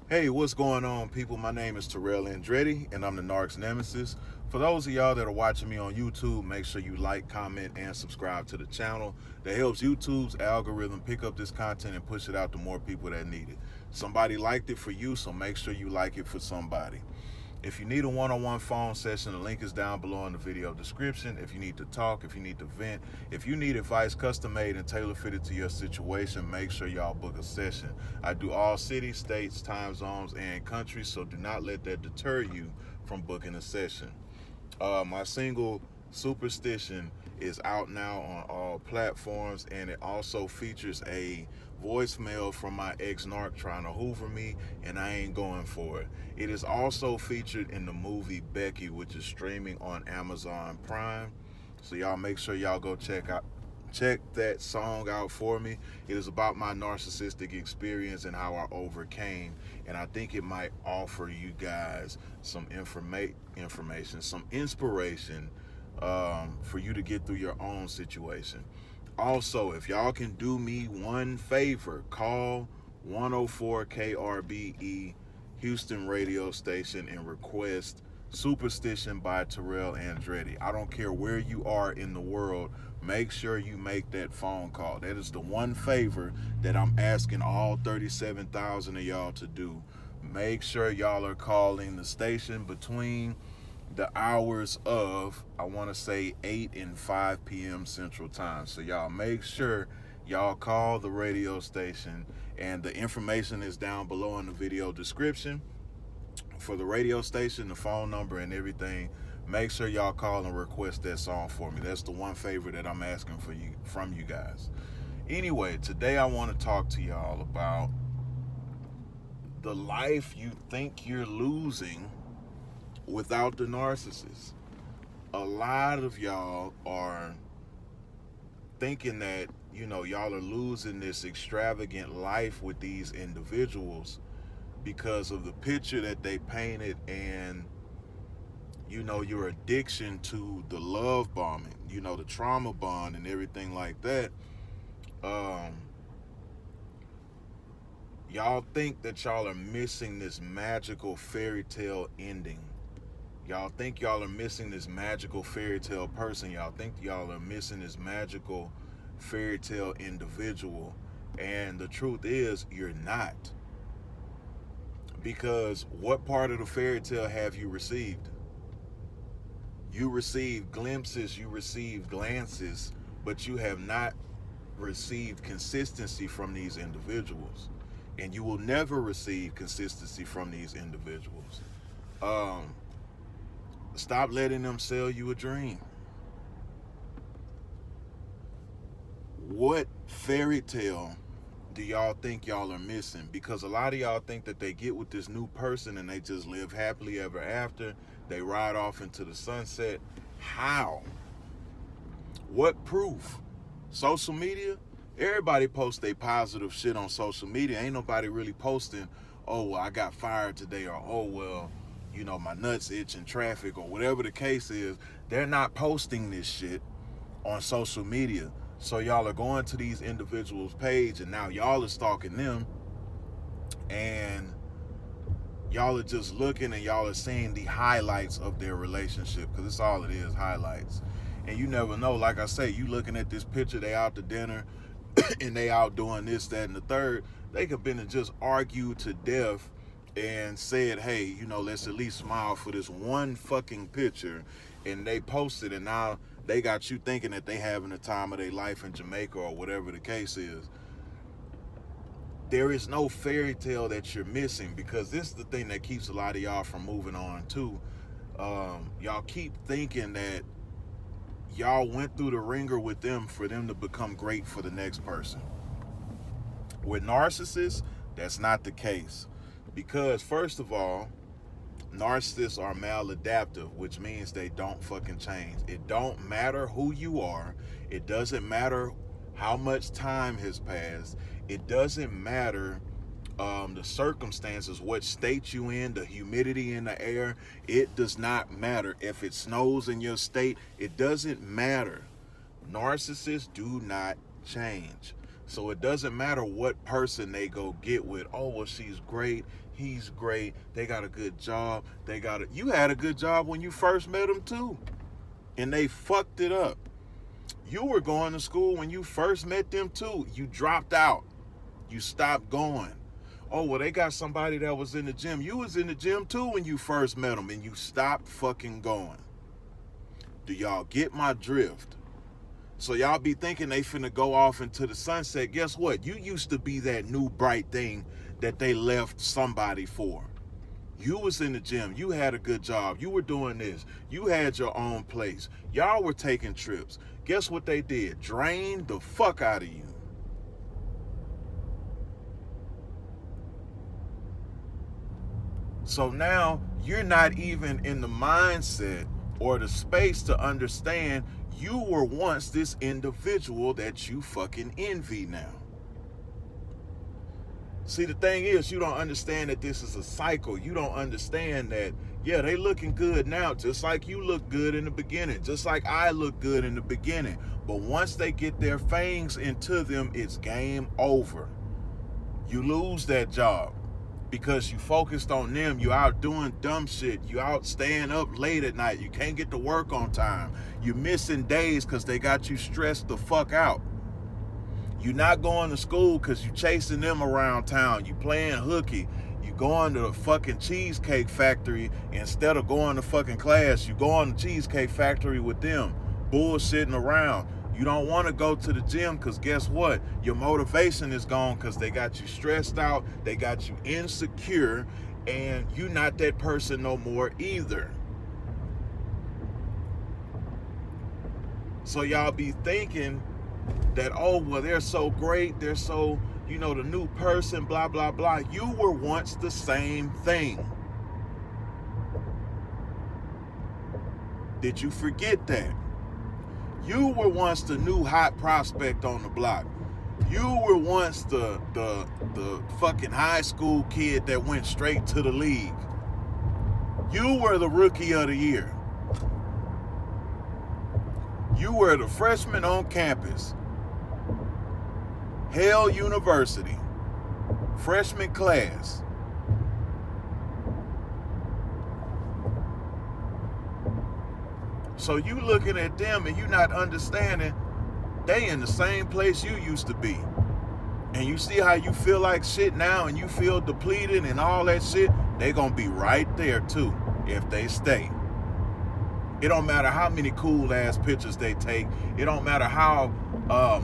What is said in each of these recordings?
Hey, what's going on, people? My name is Terrell Andretti, and I'm the Narc's nemesis. For those of y'all that are watching me on YouTube, make sure you like, comment, and subscribe to the channel. That helps YouTube's algorithm pick up this content and push it out to more people that need it. Somebody liked it for you, so make sure you like it for somebody. If you need a one-on-one phone session, the link is down below in the video description. If you need to talk, if you need to vent, if you need advice custom made and tailor fitted to your situation, make sure y'all book a session. I do all cities, states, time zones, and countries, so do not let that deter you from booking a session. My single Superstition is out now on all platforms, and it also features a voicemail from my ex Narc trying to hoover me, and I ain't going for it. It is also featured in the movie Becky, which is streaming on Amazon Prime. So y'all make sure y'all go check that song out for me. It is about my narcissistic experience and how I overcame, and I think it might offer you guys some information, some inspiration for you to get through your own situation. Also, if y'all can do me one favor, call 104 KRBE Houston radio station and request Superstition by Terrell Andretti. I don't care where you are in the world, make sure you make that phone call. That is the one favor that I'm asking all 37,000 of y'all to do. Make sure y'all are calling the station between the hours of, I want to say, 8 and 5 p.m. Central Time. So y'all make sure y'all call the radio station, and the information is down below in the video description for the radio station, the phone number, and everything. Make sure y'all call and request that song for me. That's the one favor that I'm asking from you guys. Anyway, today I want to talk to y'all about the life you think you're losing without the narcissist. A lot of y'all are thinking that, y'all are losing this extravagant life with these individuals because of the picture that they painted, and your addiction to the love bombing, the trauma bond and everything like that. um y'all think that y'all are missing this magical fairy tale ending. Y'all think y'all are missing this magical fairy tale person. Y'all think y'all are missing this magical fairy tale individual. And the truth is, you're not. Because what part of the fairy tale have you received? You received glimpses, you received glances, but you have not received consistency from these individuals. And you will never receive consistency from these individuals. Um, Stop letting them sell you a dream. What fairy tale do y'all think y'all are missing? Because a lot of y'all think that they get with this new person and they just live happily ever after. They ride off into the sunset. How? What proof? Social media? Everybody posts their positive shit on social media. Ain't nobody really posting, oh, well, I got fired today, or oh, well, my nuts itch in traffic, or whatever the case is. They're not posting this shit on social media. So y'all are going to these individuals' page, and now y'all are stalking them, and y'all are just looking, and y'all are seeing the highlights of their relationship, because it's all it is, highlights. And you never know. Like I say, you looking at this picture, they out to dinner and they out doing this, that, and the third. They could have been and just argued to death and said, hey, let's at least smile for this one fucking picture. And they posted, and now they got you thinking that they having the time of their life in Jamaica or whatever the case is. There is no fairy tale that you're missing, because this is the thing that keeps a lot of y'all from moving on too. Y'all keep thinking that y'all went through the ringer with them for them to become great for the next person. With narcissists, that's not the case. Because first of all, narcissists are maladaptive, which means they don't fucking change. It don't matter who you are. It doesn't matter how much time has passed. It doesn't matter the circumstances, what state you in, the humidity in the air. It does not matter. If it snows in your state, it doesn't matter. Narcissists do not change. So it doesn't matter what person they go get with. Oh, well, she's great. he's great. They got a good job. You had a good job when you first met them too. And they fucked it up. You were going to school when you first met them too. You dropped out. You stopped going. Oh, well, they got somebody that was in the gym. You was in the gym too when you first met them and you stopped fucking going. Do y'all get my drift? So y'all be thinking they finna go off into the sunset. Guess what? You used to be that new bright thing that they left somebody for. You was in the gym. You had a good job. You were doing this. You had your own place. Y'all were taking trips. Guess what they did? Drained the fuck out of you. So now you're not even in the mindset or the space to understand you were once this individual that you fucking envy now. See, the thing is, you don't understand that this is a cycle. You don't understand that, yeah, they looking good now, just like you look good in the beginning, just like I look good in the beginning. But once they get their fangs into them, it's game over. You lose that job because you focused on them. You out doing dumb shit. You out staying up late at night. You can't get to work on time. You're missing days because they got you stressed the fuck out. You're not going to school because you chasing them around town. You playing hooky. You going to the fucking Cheesecake Factory instead of going to fucking class. You going to Cheesecake Factory with them, bullshitting around. You don't want to go to the gym because guess what? Your motivation is gone because they got you stressed out. They got you insecure, and you're not that person no more either. So y'all be thinking that, oh, well, they're so great. They're so, the new person, blah, blah, blah. You were once the same thing. Did you forget that? You were once the new hot prospect on the block. You were once the fucking high school kid that went straight to the league. You were the rookie of the year. You were the freshman on campus. Hale University. Freshman class. So you looking at them and you not understanding they in the same place you used to be. And you see how you feel like shit now and you feel depleted and all that shit, they gonna be right there too if they stay. It don't matter how many cool ass pictures they take. It don't matter how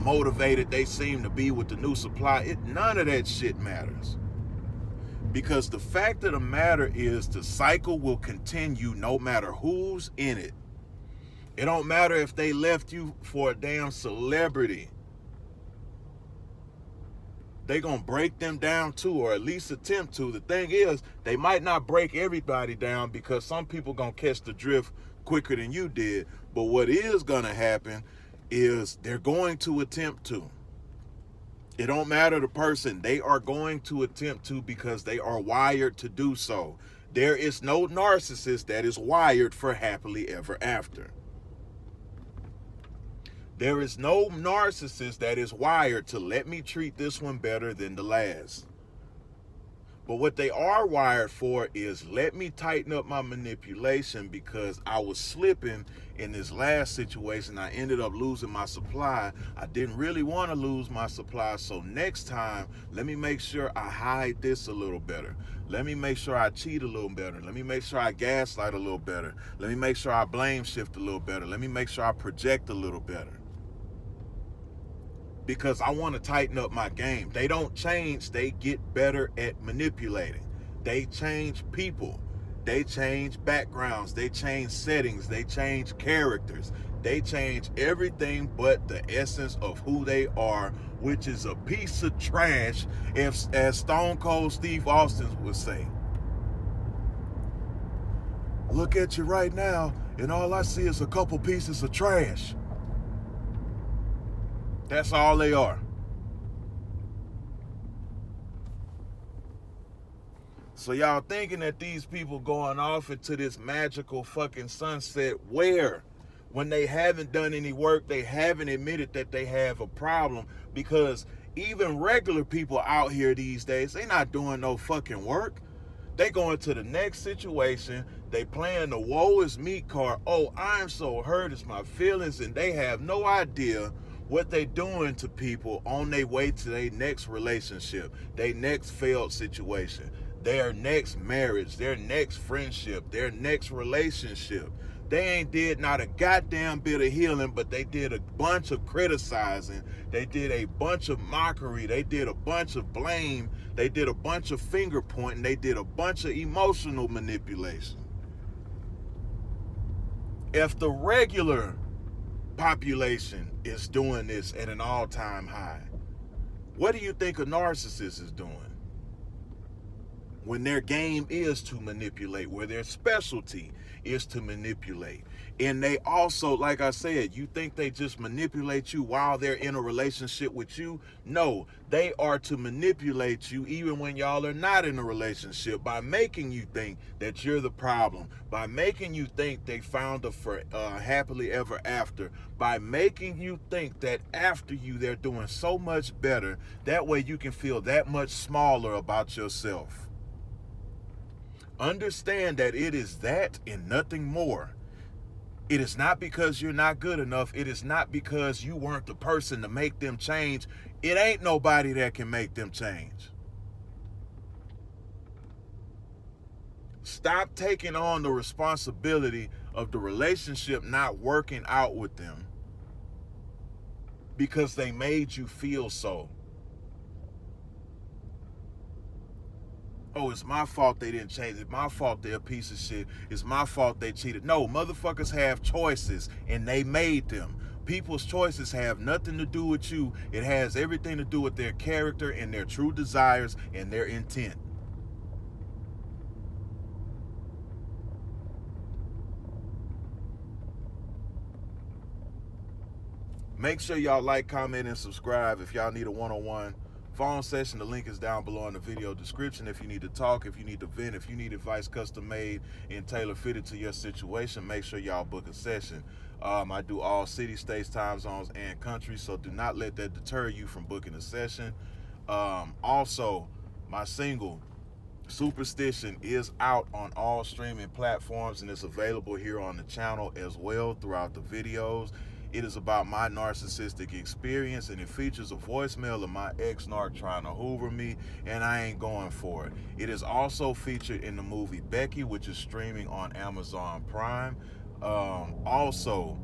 motivated they seem to be with the new supply. None of that shit matters. Because the fact of the matter is the cycle will continue no matter who's in it. It don't matter if they left you for a damn celebrity. They gonna break them down too, or at least attempt to. The thing is, they might not break everybody down because some people gonna catch the drift quicker than you did. But what is gonna happen is they're going to attempt to. It don't matter the person. They are going to attempt to because they are wired to do so. There is no narcissist that is wired for happily ever after. There is no narcissist that is wired to let me treat this one better than the last. But what they are wired for is let me tighten up my manipulation because I was slipping in this last situation. I ended up losing my supply. I didn't really want to lose my supply. So next time, let me make sure I hide this a little better. Let me make sure I cheat a little better. Let me make sure I gaslight a little better. Let me make sure I blame shift a little better. Let me make sure I project a little better. Because I want to tighten up my game. They don't change, they get better at manipulating. They change people. They change backgrounds. They change settings. They change characters. They change everything but the essence of who they are, which is a piece of trash, as Stone Cold Steve Austin would say. Look at you right now, and all I see is a couple pieces of trash. That's all they are. So y'all thinking that these people going off into this magical fucking sunset where? When they haven't done any work, they haven't admitted that they have a problem, because even regular people out here these days, they not doing no fucking work. They go into the next situation. They playing the woe is me card. Oh, I'm so hurt, it's my feelings. And they have no idea what they doing to people on their way to their next relationship, their next failed situation, their next marriage, their next friendship, their next relationship. They ain't did not a goddamn bit of healing, but they did a bunch of criticizing. They did a bunch of mockery. They did a bunch of blame. They did a bunch of finger pointing. They did a bunch of emotional manipulation. If the regular population is doing this at an all-time high, what do you think a narcissist is doing? When their game is to manipulate, where their specialty is to manipulate. And they also, like I said, you think they just manipulate you while they're in a relationship with you? No, they are to manipulate you even when y'all are not in a relationship, by making you think that you're the problem, by making you think they found a happily ever after, by making you think that after you they're doing so much better. That way you can feel that much smaller about yourself. Understand that it is that and nothing more. It is not because you're not good enough. It is not because you weren't the person to make them change. It ain't nobody that can make them change. Stop taking on the responsibility of the relationship not working out with them because they made you feel so. Oh, it's my fault they didn't change. It's my fault they're a piece of shit. It's my fault they cheated. No, motherfuckers have choices and they made them. People's choices have nothing to do with you. It has everything to do with their character and their true desires and their intent. Make sure y'all like, comment, and subscribe. If y'all need a one-on-one phone session, the link is down below in the video description. If you need to talk, if you need to vent, if you need advice custom made and tailor fitted to your situation, make sure y'all book a session. I do all cities, states, time zones, and countries, so do not let that deter you from booking a session. Also, my single Superstition is out on all streaming platforms, and it's available here on the channel as well throughout the videos. It is about my narcissistic experience, and it features a voicemail of my ex-narc trying to hoover me, and I ain't going for it. It is also featured in the movie Becky, which is streaming on Amazon Prime. Also,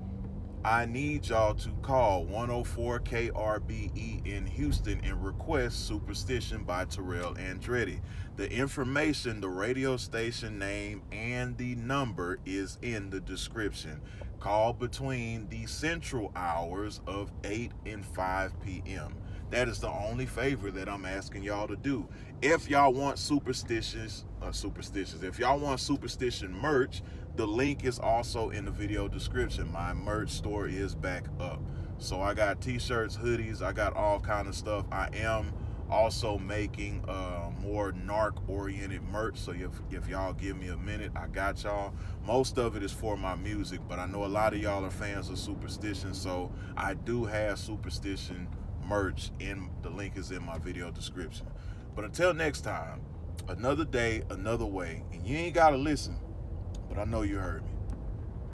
I need y'all to call 104 KRBE in Houston and request Superstition by Terrell Andretti. The information, the radio station name, and the number is in the description. Call between the central hours of 8 and 5 p.m. That is the only favor that I'm asking y'all to do. If y'all want superstitions, if y'all want Superstition merch, the link is also in the video description. My merch store is back up. So I got t-shirts, hoodies, I got all kind of stuff. I am also making more narc-oriented merch, so if y'all give me a minute, I got y'all. Most of it is for my music, but I know a lot of y'all are fans of Superstition, so I do have Superstition merch, and the link is in my video description. But until next time, another day, another way, and you ain't gotta listen, but I know you heard me.